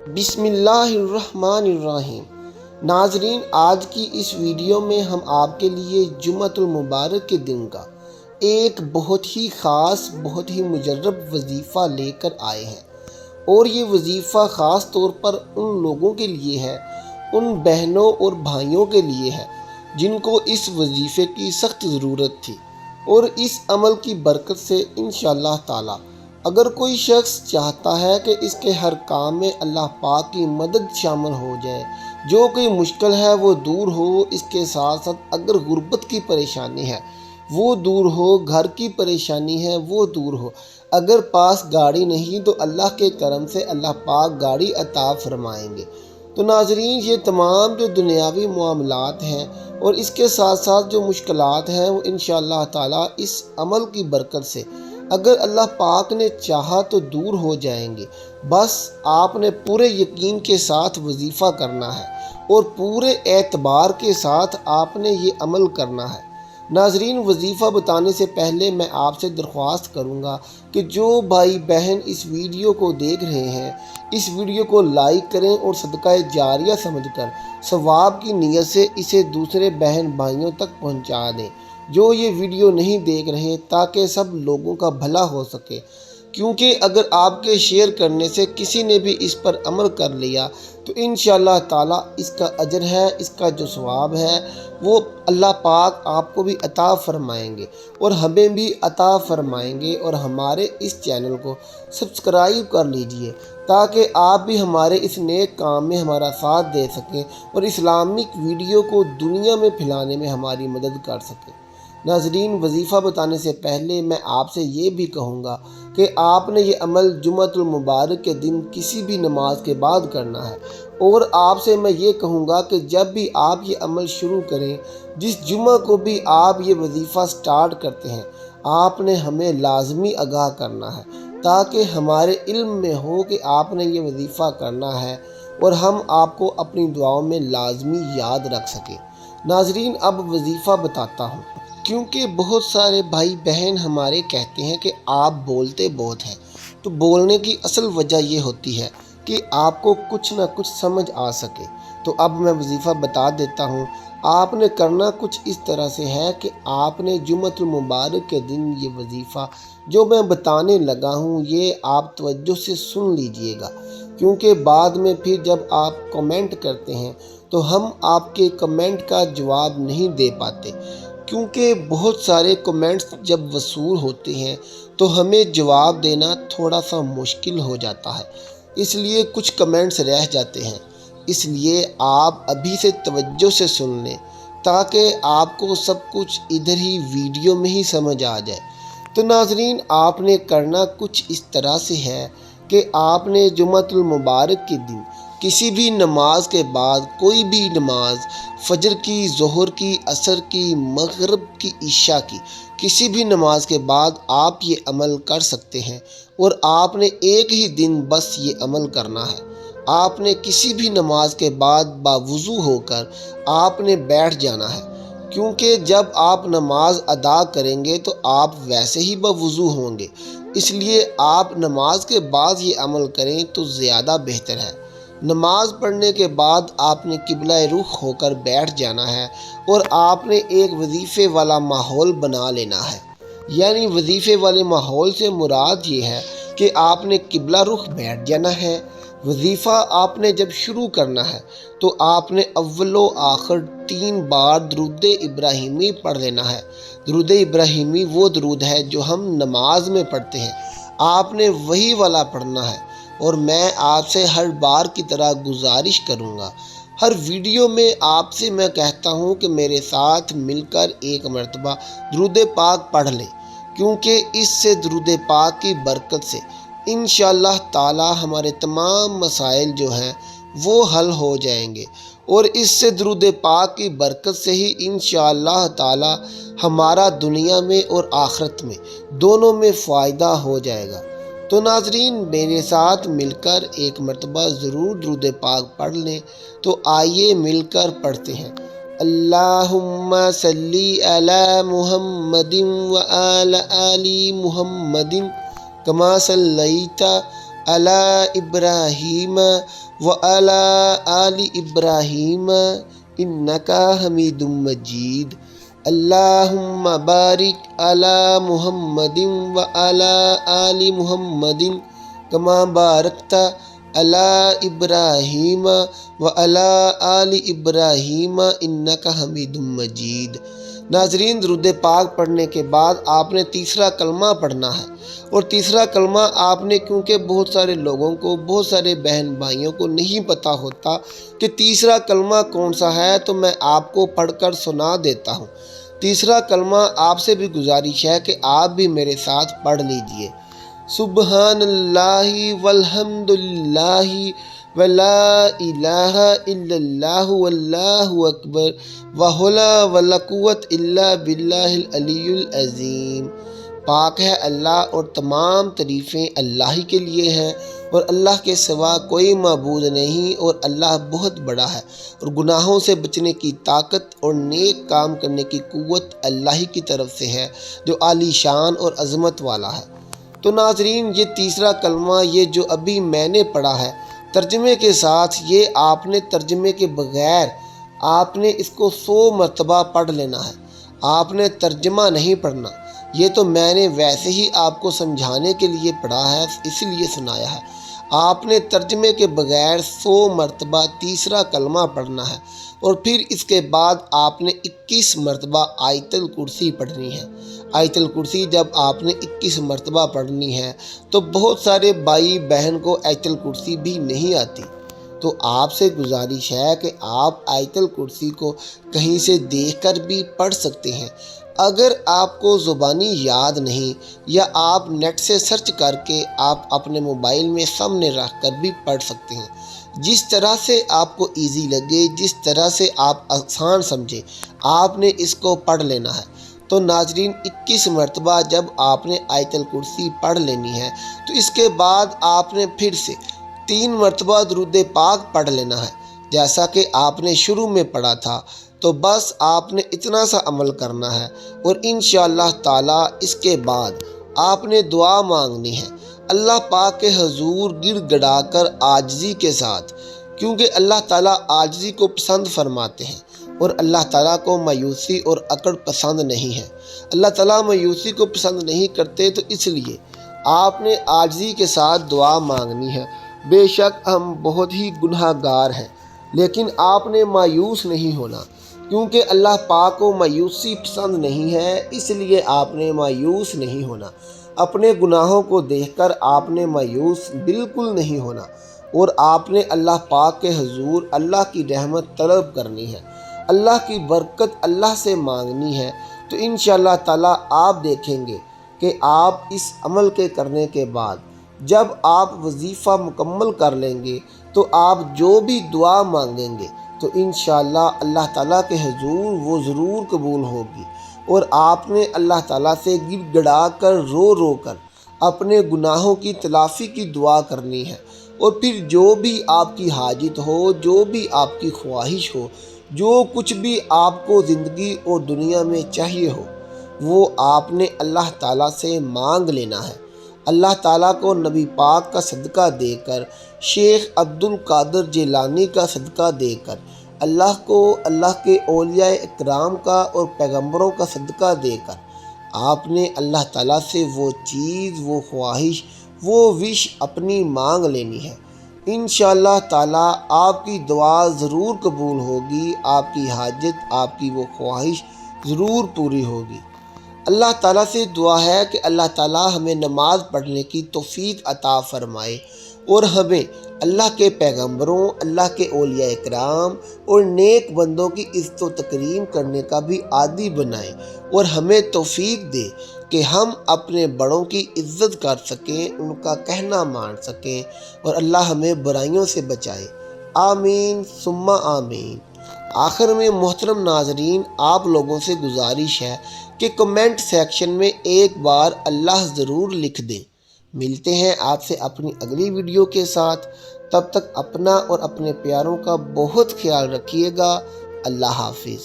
بسم اللہ الرحمن الرحیم۔ ناظرین، آج کی اس ویڈیو میں ہم آپ کے لیے جمعۃ المبارک کے دن کا ایک بہت ہی خاص، بہت ہی مجرب وظیفہ لے کر آئے ہیں، اور یہ وظیفہ خاص طور پر ان لوگوں کے لیے ہے، ان بہنوں اور بھائیوں کے لیے ہے جن کو اس وظیفے کی سخت ضرورت تھی، اور اس عمل کی برکت سے انشاءاللہ تعالی اگر کوئی شخص چاہتا ہے کہ اس کے ہر کام میں اللہ پاک کی مدد شامل ہو جائے، جو کوئی مشکل ہے وہ دور ہو، اس کے ساتھ ساتھ اگر غربت کی پریشانی ہے وہ دور ہو، گھر کی پریشانی ہے وہ دور ہو، اگر پاس گاڑی نہیں تو اللہ کے کرم سے اللہ پاک گاڑی عطا فرمائیں گے۔ تو ناظرین، یہ تمام جو دنیاوی معاملات ہیں اور اس کے ساتھ ساتھ جو مشکلات ہیں وہ انشاءاللہ تعالی اس عمل کی برکت سے اگر اللہ پاک نے چاہا تو دور ہو جائیں گے۔ بس آپ نے پورے یقین کے ساتھ وظیفہ کرنا ہے اور پورے اعتبار کے ساتھ آپ نے یہ عمل کرنا ہے۔ ناظرین، وظیفہ بتانے سے پہلے میں آپ سے درخواست کروں گا کہ جو بھائی بہن اس ویڈیو کو دیکھ رہے ہیں، اس ویڈیو کو لائک کریں اور صدقہ جاریہ سمجھ کر ثواب کی نیت سے اسے دوسرے بہن بھائیوں تک پہنچا دیں جو یہ ویڈیو نہیں دیکھ رہے، تاکہ سب لوگوں کا بھلا ہو سکے، کیونکہ اگر آپ کے شیئر کرنے سے کسی نے بھی اس پر عمل کر لیا تو انشاءاللہ تعالی اس کا اجر ہے، اس کا جو ثواب ہے وہ اللہ پاک آپ کو بھی عطا فرمائیں گے اور ہمیں بھی عطا فرمائیں گے۔ اور ہمارے اس چینل کو سبسکرائب کر لیجئے تاکہ آپ بھی ہمارے اس نیک کام میں ہمارا ساتھ دے سکیں اور اسلامک ویڈیو کو دنیا میں پھیلانے میں ہماری مدد کر سکیں۔ ناظرین، وظیفہ بتانے سے پہلے میں آپ سے یہ بھی کہوں گا کہ آپ نے یہ عمل جمعۃ المبارک کے دن کسی بھی نماز کے بعد کرنا ہے، اور آپ سے میں یہ کہوں گا کہ جب بھی آپ یہ عمل شروع کریں، جس جمعہ کو بھی آپ یہ وظیفہ سٹارٹ کرتے ہیں، آپ نے ہمیں لازمی آگاہ کرنا ہے تاکہ ہمارے علم میں ہو کہ آپ نے یہ وظیفہ کرنا ہے اور ہم آپ کو اپنی دعاؤں میں لازمی یاد رکھ سکیں۔ ناظرین، اب وظیفہ بتاتا ہوں، کیونکہ بہت سارے بھائی بہن ہمارے کہتے ہیں کہ آپ بولتے بہت ہیں، تو بولنے کی اصل وجہ یہ ہوتی ہے کہ آپ کو کچھ نہ کچھ سمجھ آ سکے۔ تو اب میں وظیفہ بتا دیتا ہوں۔ آپ نے کرنا کچھ اس طرح سے ہے کہ آپ نے جمعۃ المبارک کے دن یہ وظیفہ جو میں بتانے لگا ہوں یہ آپ توجہ سے سن لیجئے گا، کیونکہ بعد میں پھر جب آپ کمنٹ کرتے ہیں تو ہم آپ کے کمنٹ کا جواب نہیں دے پاتے، کیونکہ بہت سارے کمنٹس جب وصول ہوتے ہیں تو ہمیں جواب دینا تھوڑا سا مشکل ہو جاتا ہے، اس لیے کچھ کمنٹس رہ جاتے ہیں۔ اس لیے آپ ابھی سے توجہ سے سن لیں تاکہ آپ کو سب کچھ ادھر ہی ویڈیو میں ہی سمجھ آ جائے۔ تو ناظرین، آپ نے کرنا کچھ اس طرح سے ہے کہ آپ نے جمعۃ المبارک کے دن کسی بھی نماز کے بعد کوئی بھی نماز، فجر کی، ظہر کی، عصر کی، مغرب کی، عشاء کی، کسی بھی نماز کے بعد آپ یہ عمل کر سکتے ہیں، اور آپ نے ایک ہی دن بس یہ عمل کرنا ہے۔ آپ نے کسی بھی نماز کے بعد باوضو ہو کر آپ نے بیٹھ جانا ہے، کیونکہ جب آپ نماز ادا کریں گے تو آپ ویسے ہی باوضو ہوں گے، اس لیے آپ نماز کے بعد یہ عمل کریں تو زیادہ بہتر ہے۔ نماز پڑھنے کے بعد آپ نے قبلہ رخ ہو کر بیٹھ جانا ہے اور آپ نے ایک وظیفے والا ماحول بنا لینا ہے۔ یعنی وظیفے والے ماحول سے مراد یہ ہے کہ آپ نے قبلہ رخ بیٹھ جانا ہے۔ وظیفہ آپ نے جب شروع کرنا ہے تو آپ نے اول و آخر 3 بار درود ابراہیمی پڑھ لینا ہے۔ درود ابراہیمی وہ درود ہے جو ہم نماز میں پڑھتے ہیں، آپ نے وہی والا پڑھنا ہے۔ اور میں آپ سے ہر بار کی طرح گزارش کروں گا، ہر ویڈیو میں آپ سے میں کہتا ہوں کہ میرے ساتھ مل کر ایک مرتبہ درود پاک پڑھ لیں، کیونکہ اس سے درود پاک کی برکت سے انشاءاللہ تعالی ہمارے تمام مسائل جو ہیں وہ حل ہو جائیں گے، اور اس سے درود پاک کی برکت سے ہی انشاءاللہ تعالی ہمارا دنیا میں اور آخرت میں دونوں میں فائدہ ہو جائے گا۔ تو ناظرین، میرے ساتھ مل کر ایک مرتبہ ضرور درود پاک پڑھ لیں۔ تو آئیے مل کر پڑھتے ہیں۔ اللہم صلی علی محمد و آل محمد کما صلیت अला इब्राहीम व अला आलि इब्राहीम इन्नका हमीदुम मजीद। अल्लाहुम्मा बारिक अला मुहम्मदिन व अला आलि मुहम्मदिन कमा बारकता अला इब्राहीम व अला आलि इब्राहीम इन्नका हमीदुम मजीद। नाज़रीन, दुरूद पाक पढ़ने के बाद आपने तीसरा कलमा पढ़ना है। और तीसरा कलमा आपने, क्योंकि बहुत सारे लोगों को, बहुत सारे बहन भाइयों को नहीं पता होता कि तीसरा कलमा कौन सा है, तो मैं आपको पढ़कर सुना देता हूँ। तीसरा कलमा आपसे भी गुजारिश है कि आप भी मेरे साथ पढ़ लीजिए। सुब्हानल्लाहि वल्हम्दुलिल्लाहि वला इलाहा इल्लल्लाहु वल्लाहु अकबर वहुला वला कुव्वत इल्ला बिल्लाहिल अलियुल अज़ीम। पाक है अल्लाह और तमाम तारीफ़ें अल्लाह ही के लिए हैं और अल्लाह के सिवा कोई माबूद नहीं, और अल्लाह बहुत बड़ा है और गुनाहों से बचने की ताकत और नेक काम करने की कुव्वत अल्लाह ही की तरफ से है जो आली शान और अज़मत वाला है। तो नाज़रीन, ये तीसरा कलमा, ये जो अभी मैंने पढ़ा है तर्जमे के साथ, ये आपने तर्जमे के बग़ैर आपने इसको 100 मरतबा पढ़ लेना है। आपने तर्जमा नहीं पढ़ना। ये तो मैंने वैसे ही आपको समझाने के लिए पढ़ा है, इसलिए सुनाया है। आपने तर्जमे के बग़ैर 100 मरतबा तीसरा कलमा पढ़ना है और फिर इसके बाद आपने 21 मरतबा आयतुल कुर्सी पढ़नी है। आयतुल कुर्सी जब आपने 21 मरतबा पढ़नी है तो बहुत सारे भाई बहन को आयतुल कुर्सी भी नहीं आती, तो आपसे गुजारिश है कि आप आयतुल कुर्सी को कहीं से देखकर भी पढ़ सकते हैं। अगर आपको ज़ुबानी याद नहीं, या आप नेट से सर्च करके आप अपने मोबाइल में सामने रख कर भी पढ़ सकते हैं। जिस तरह से आपको इजी लगे, जिस तरह से आप आसान समझे, आपने इसको पढ़ लेना है। तो नाज़रीन, 21 मरतबा जब आपने आयतुल कुर्सी पढ़ लेनी है तो इसके बाद आपने फिर से 3 मरतबा दुरूद पाक पढ़ लेना है जैसा कि आपने शुरू में पढ़ा था। तो बस आपने इतना सा अमल करना है और इंशाअल्लाह ताला इसके बाद आपने दुआ मांगनी है अल्लाह पाक के हुजूर गिड़गिड़ा कर आजिज़ी के साथ, क्योंकि अल्लाह ताला आजिज़ी को पसंद फरमाते हैं और अल्लाह ताला को मायूसी और अकड़ पसंद नहीं है। अल्लाह ताला मायूसी को पसंद नहीं करते, तो इसलिए आपने आजिज़ी के साथ दुआ मांगनी है। बेशक हम बहुत ही गुनहगार हैं, लेकिन आपने मायूस नहीं होना, क्योंकि अल्लाह पाक को मायूसी पसंद नहीं है, इसलिए आपने मायूस नहीं होना। अपने गुनाहों को देखकर आपने मायूस बिल्कुल नहीं होना और आपने अल्लाह पाक के हुजूर अल्लाह की रहमत तलब करनी है, अल्लाह की बरकत अल्लाह से मांगनी है। तो इंशाअल्लाह ताला आप देखेंगे कि आप इस अमल के करने के बाद जब आप वजीफ़ा मुकम्मल कर लेंगे तो आप जो भी दुआ मांगेंगे तो इंशाअल्लाह अल्लाह ताला के हुजूर वो ज़रूर कबूल होगी। और आपने अल्लाह ताला से गिड़गिड़ा कर, रो रो कर अपने गुनाहों की तलाफ़ी की दुआ करनी है। और फिर जो भी आपकी हाजत हो, जो भी आपकी ख्वाहिश हो, जो कुछ भी आपको ज़िंदगी और दुनिया में चाहिए हो, वो आपने अल्लाह ताला से मांग लेना है। अल्लाह ताला को नबी पाक का सदका देकर, शेख अब्दुल कादिर जिलानी का सदका देकर, अल्लाह को अल्लाह के औलिया इकराम का और पैगंबरों का सदका देकर आपने अल्लाह ताला से वो चीज़, वो ख्वाहिश, वो विश अपनी मांग लेनी है। इंशाअल्लाह ताला आपकी दुआ ज़रूर कबूल होगी, आपकी हाजत, आपकी वो ख्वाहिश ज़रूर पूरी होगी। अल्लाह ताला से दुआ है कि अल्लाह ताला हमें नमाज़ पढ़ने की तौफीक अता फ़रमाए और हमें अल्लाह के पैगंबरों, अल्लाह के औलिया इकराम और नेक बंदों की इज़्ज़त व तकरीम करने का भी आदी बनाए और हमें तौफीक दे कि हम अपने बड़ों की इज़्ज़त कर सकें, उनका कहना मान सकें और अल्लाह हमें बुराइयों से बचाए। आमीन सुम्मा आमीन। आखिर में मोहतरम नाजरीन, आप लोगों से गुजारिश है कि कमेंट सेक्शन में एक बार अल्लाह ज़रूर लिख दें। मिलते हैं आपसे अपनी अगली वीडियो के साथ। तब तक अपना और अपने प्यारों का बहुत ख्याल रखिएगा। अल्लाह हाफिज़।